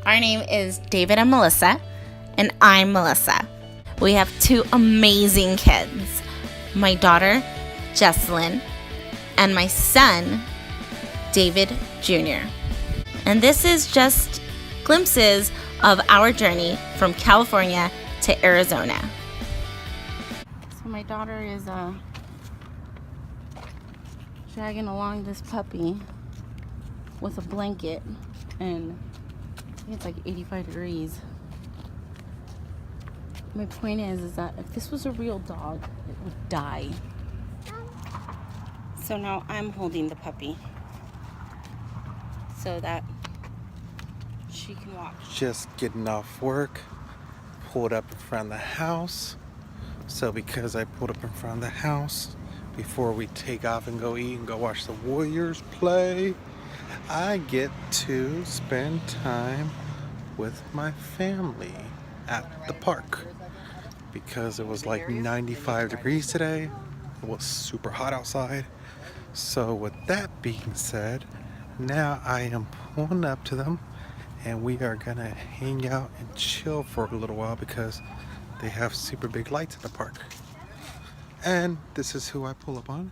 Our name is David and Melissa, and I'm Melissa. We have two amazing kids, my daughter, Jesselyn, and my son, David Jr. And this is just glimpses of our journey from California to Arizona. So my daughter is dragging along this puppy with a blanket, and I think it's like 85 degrees. My point is that if this was a real dog, it would die. So now I'm holding the puppy so that she can walk. Just getting off work, pulled up in front of the house. So because I pulled up in front of the house before we take off and go eat and go watch the Warriors play, I get to spend time with my family at the park. Because it was like 95 degrees today, it was super hot outside. So with that being said, now I am pulling up to them and we are gonna hang out and chill for a little while because they have super big lights in the park. And this is who I pull up on.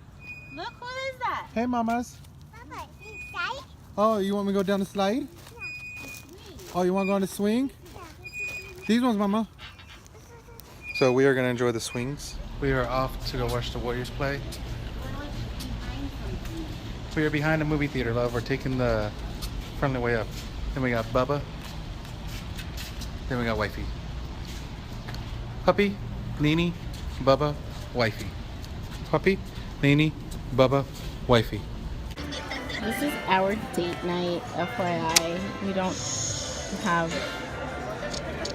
Look, who is that? Hey mamas. Papa, slide? Oh, you want me to go down the slide? Yeah. Oh, you want to go on the swing? Yeah. These ones, mama. So we are gonna enjoy the swings. We are off to go watch the Warriors play. We are behind the movie theater, love. We're taking the friendly way up. Then we got Bubba. Then we got Wifey. Puppy, Nene, Bubba, Wifey. Puppy, Nene, Bubba, Wifey. This is our date night, FYI. We don't have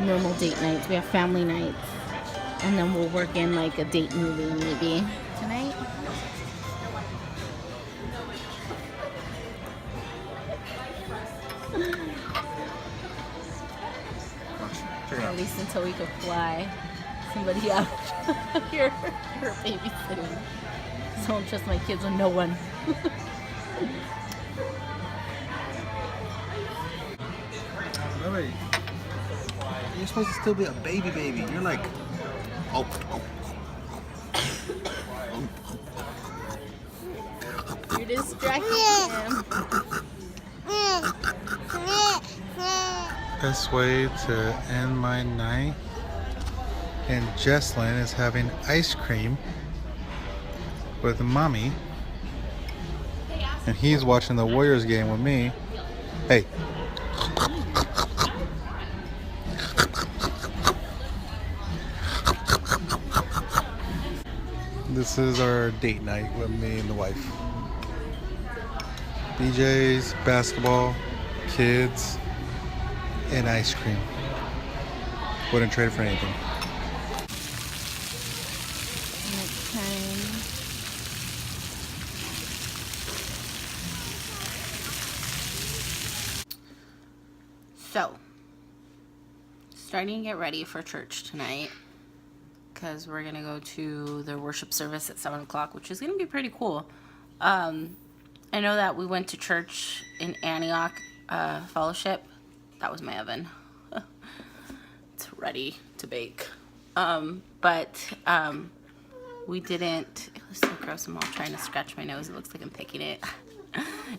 normal date nights. We have family nights. And then we'll work in like a date movie maybe tonight. At least until we could fly somebody out here for babysitting. So I don't trust my kids with no one. Wait. You're supposed to still be a baby. You're like, oh. You're distracting him. Best way to end my night. And Jesselyn is having ice cream with mommy. And he's watching the Warriors game with me. Hey. This is our date night with me and the wife. BJ's, basketball, kids, and ice cream. Wouldn't trade it for anything. Next time. So, starting to get ready for church tonight because we're gonna go to the worship service at 7 o'clock, which is gonna be pretty cool. I know that we went to church in Antioch Fellowship. That was my oven. It's ready to bake. We didn't. It was so gross. I'm all trying to scratch my nose. It looks like I'm picking it.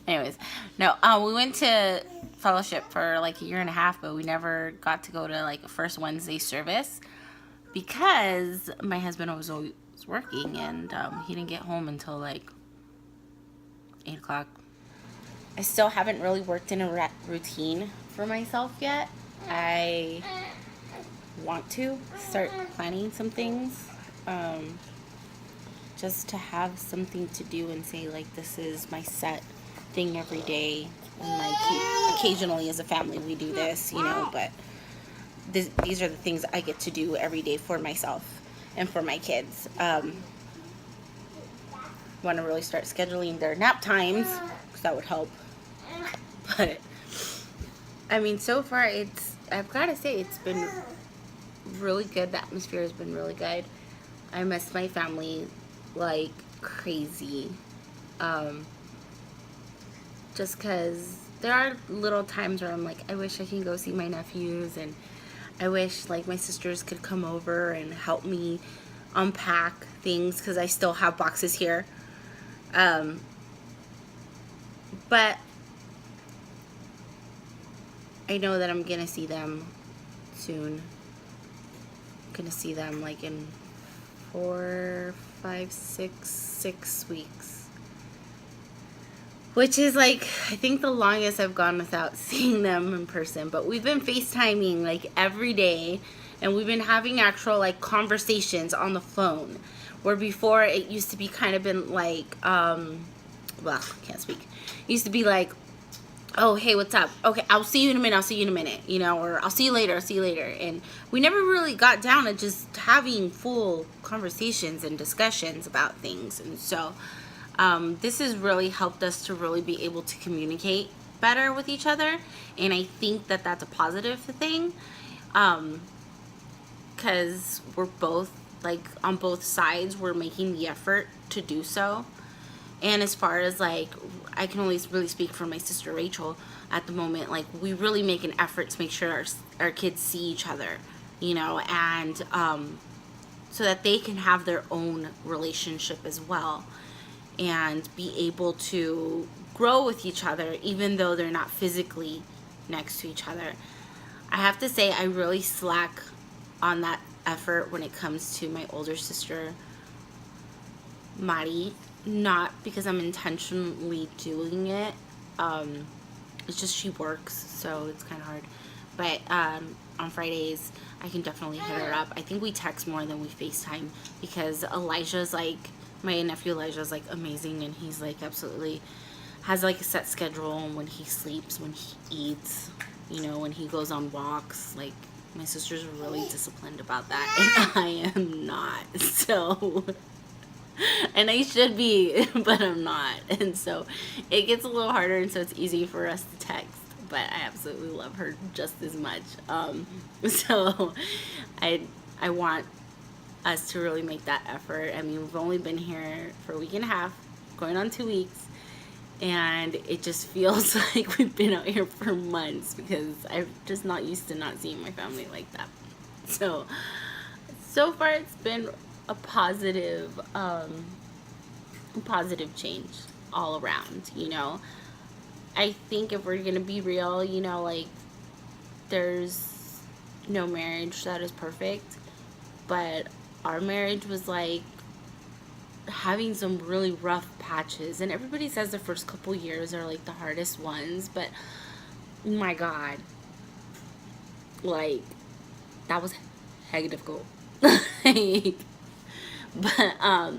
Anyways, no. We went to Fellowship for like a year and a half, but we never got to go to like a first Wednesday service because my husband was always working, and he didn't get home until like 8 o'clock. I still haven't really worked in a routine for myself yet. I want to start planning some things, just to have something to do and say like this is my set thing every day. And like occasionally as a family we do this, you know, but these are the things I get to do every day for myself and for my kids. Want to really start scheduling their nap times because that would help. But I mean, so far I've got to say it's been really good. The atmosphere has been really good. I miss my family like crazy. Just because there are little times where I'm like, I wish I can go see my nephews, and I wish like my sisters could come over and help me unpack things because I still have boxes here. But I know that I'm gonna see them soon. I'm gonna see them like in 4, 5, 6 weeks. Which is like, I think the longest I've gone without seeing them in person. But we've been FaceTiming like every day. And we've been having actual like conversations on the phone. Where before it used to be kind of been like, well, can't speak. It used to be like, oh, hey, what's up? Okay, I'll see you in a minute, you know, or I'll see you later. And we never really got down to just having full conversations and discussions about things. And so this has really helped us to really be able to communicate better with each other. And I think that that's a positive thing. Because we're both, like, on both sides, we're making the effort to do so. And as far as, like, I can only really speak for my sister Rachel at the moment. Like, we really make an effort to make sure our kids see each other, you know, and so that they can have their own relationship as well and be able to grow with each other even though they're not physically next to each other. I have to say I really slack on that effort when it comes to my older sister Mari. Not because I'm intentionally doing it. It's just she works, so it's kind of hard. But on Fridays, I can definitely hit her up. I think we text more than we FaceTime because Elijah's like, my nephew Elijah's like amazing, and he's like absolutely has like a set schedule when he sleeps, when he eats, you know, when he goes on walks. Like, my sister's really disciplined about that, and I am not. So. And I should be, but I'm not. And so it gets a little harder, and so it's easy for us to text. But I absolutely love her just as much. So I want us to really make that effort. I mean, we've only been here for a week and a half, going on 2 weeks. And it just feels like we've been out here for months because I'm just not used to not seeing my family like that. So far it's been a positive change all around, you know. I think if we're gonna be real, you know, like, there's no marriage that is perfect, but our marriage was like having some really rough patches, and everybody says the first couple years are like the hardest ones, but my God, like, that was hella difficult. Like, but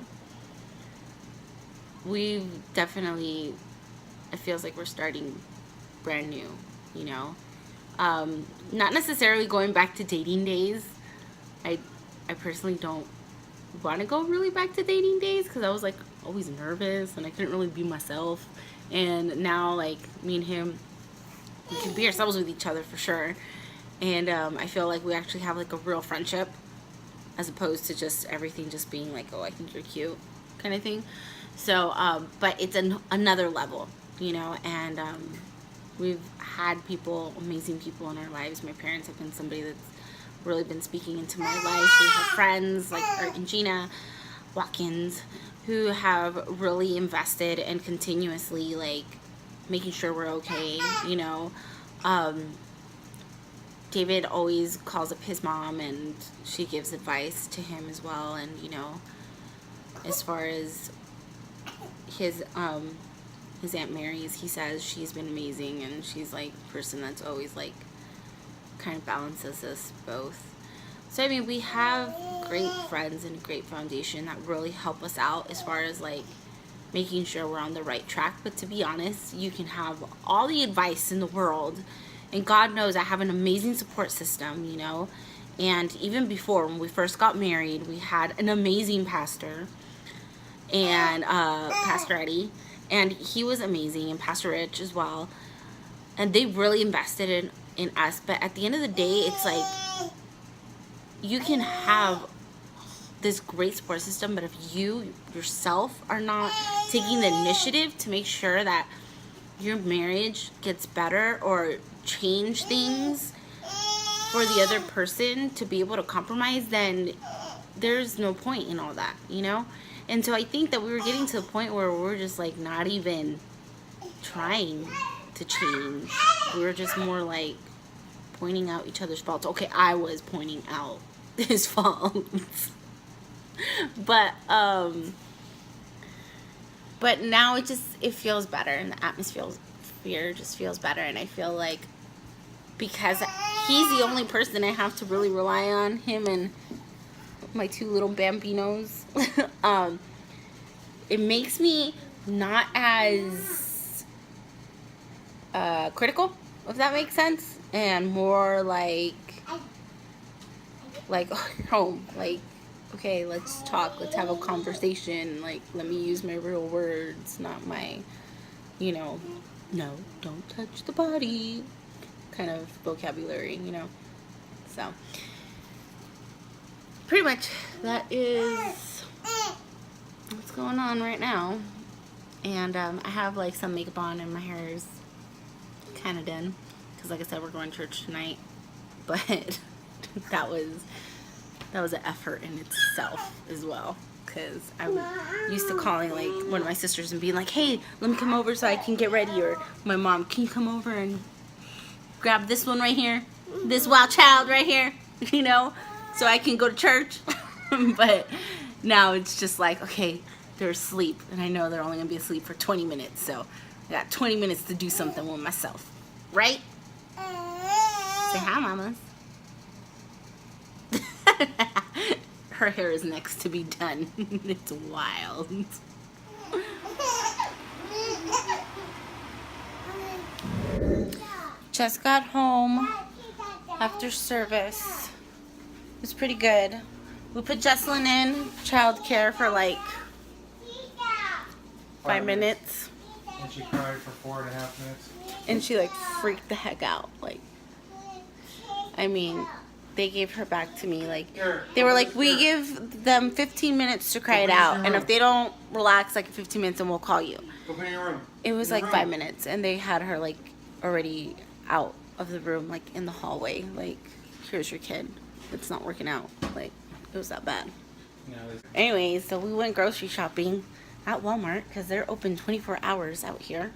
we've definitely, it feels like we're starting brand new, you know. Not necessarily going back to dating days. I personally don't want to go really back to dating days because I was like always nervous and I couldn't really be myself. And now, like, me and him, we can be ourselves with each other for sure. And I feel like we actually have like a real friendship, as opposed to just everything just being like, oh, I think you're cute kind of thing. So, but it's another level, you know, and we've had people, amazing people in our lives. My parents have been somebody that's really been speaking into my life. We have friends like Eric and Gina Watkins who have really invested and continuously, like, making sure we're okay, you know. David always calls up his mom and she gives advice to him as well. And, you know, as far as his Aunt Mary's, he says she's been amazing, and she's like the person that's always like kind of balances us both. So I mean, we have great friends and a great foundation that really help us out as far as like making sure we're on the right track. But to be honest, you can have all the advice in the world, and God knows I have an amazing support system, you know. And even before, when we first got married, we had an amazing pastor, and Pastor Eddie, and he was amazing, and Pastor Rich as well. And they really invested in us. But at the end of the day, it's like, you can have this great support system, but if you yourself are not taking the initiative to make sure that your marriage gets better or change things for the other person to be able to compromise, then there's no point in all that, you know? And so I think that we were getting to the point where we're just like not even trying to change. We were just more like pointing out each other's faults. Okay, I was pointing out his faults. But now it feels better, and the atmosphere just feels better, and I feel like because he's the only person I have to really rely on, him and my two little bambinos, it makes me not as critical, if that makes sense, and more like home, like, okay, let's talk, let's have a conversation, like, let me use my real words, not my, you know, no, don't touch the body kind of vocabulary, you know. So pretty much that is what's going on right now. And I have like some makeup on and my hair is kind of done because, like I said, we're going to church tonight. But that was an effort in itself as well, because I'm used to calling like one of my sisters and being like, hey, let me come over so I can get ready, or my mom, can you come over and grab this one right here, this wild child right here, you know, so I can go to church. But now it's just like, okay, they're asleep, and I know they're only gonna be asleep for 20 minutes, so I got 20 minutes to do something with myself, right? Say hi, mamas. Her hair is next to be done. It's wild. Just got home after service. It was pretty good. We put Jesselyn in childcare for like 5 minutes. And she cried for 4.5 minutes. And she like freaked the heck out. Like, I mean, they gave her back to me. Like, they were like, we give them 15 minutes to cry it out, and if they don't relax like 15 minutes, then we'll call you. Go in your room. It was like 5 minutes, and they had her like already out of the room, like in the hallway. Like, here's your kid. It's not working out. Like, it was that bad. Anyways, so we went grocery shopping at Walmart because they're open 24 hours out here.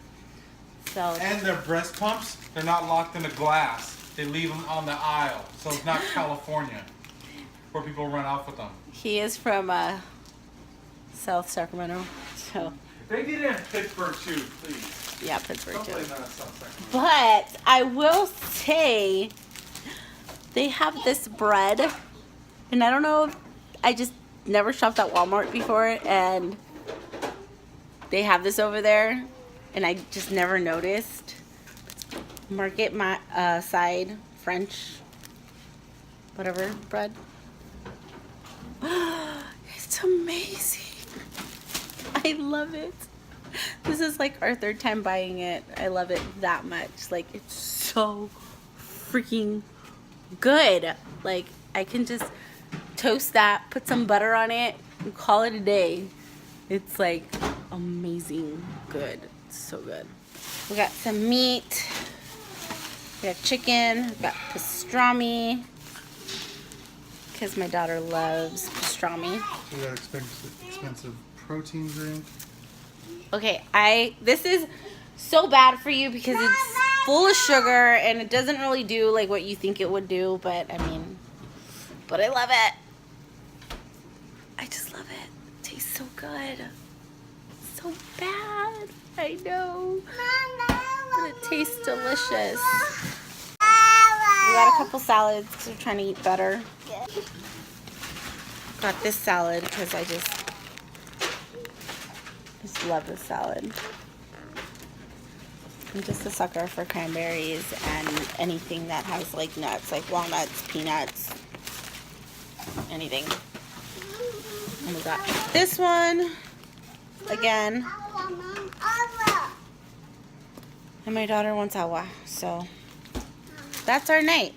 So. And their breast pumps, they're not locked in the glass. They leave them on the aisle, so it's not California where people run off with them. He is from South Sacramento, so. They did it in Pittsburgh too, please. Yeah, Pittsburgh too. Someplace not South Sacramento. But I will say they have this bread, and I don't know if I just never shopped at Walmart before, and they have this over there, and I just never noticed. Market side French whatever bread. It's amazing. I love it. This is like our 3rd time buying it. I love it that much. Like, it's so freaking good. Like, I can just toast that, put some butter on it, and call it a day. It's like amazing good. It's so good. We got some meat. We got chicken. We got pastrami, because my daughter loves pastrami. We got expensive protein drink. Okay, this is so bad for you because it's full of sugar and it doesn't really do like what you think it would do, but I mean, but I love it. I just love it. It tastes so good. So bad. I know. But it tastes delicious. We got a couple salads because we're trying to eat better. Got this salad because I just love this salad. I'm just a sucker for cranberries and anything that has like nuts, like walnuts, peanuts, anything. And we got this one again. And my daughter wants agua, so that's our night.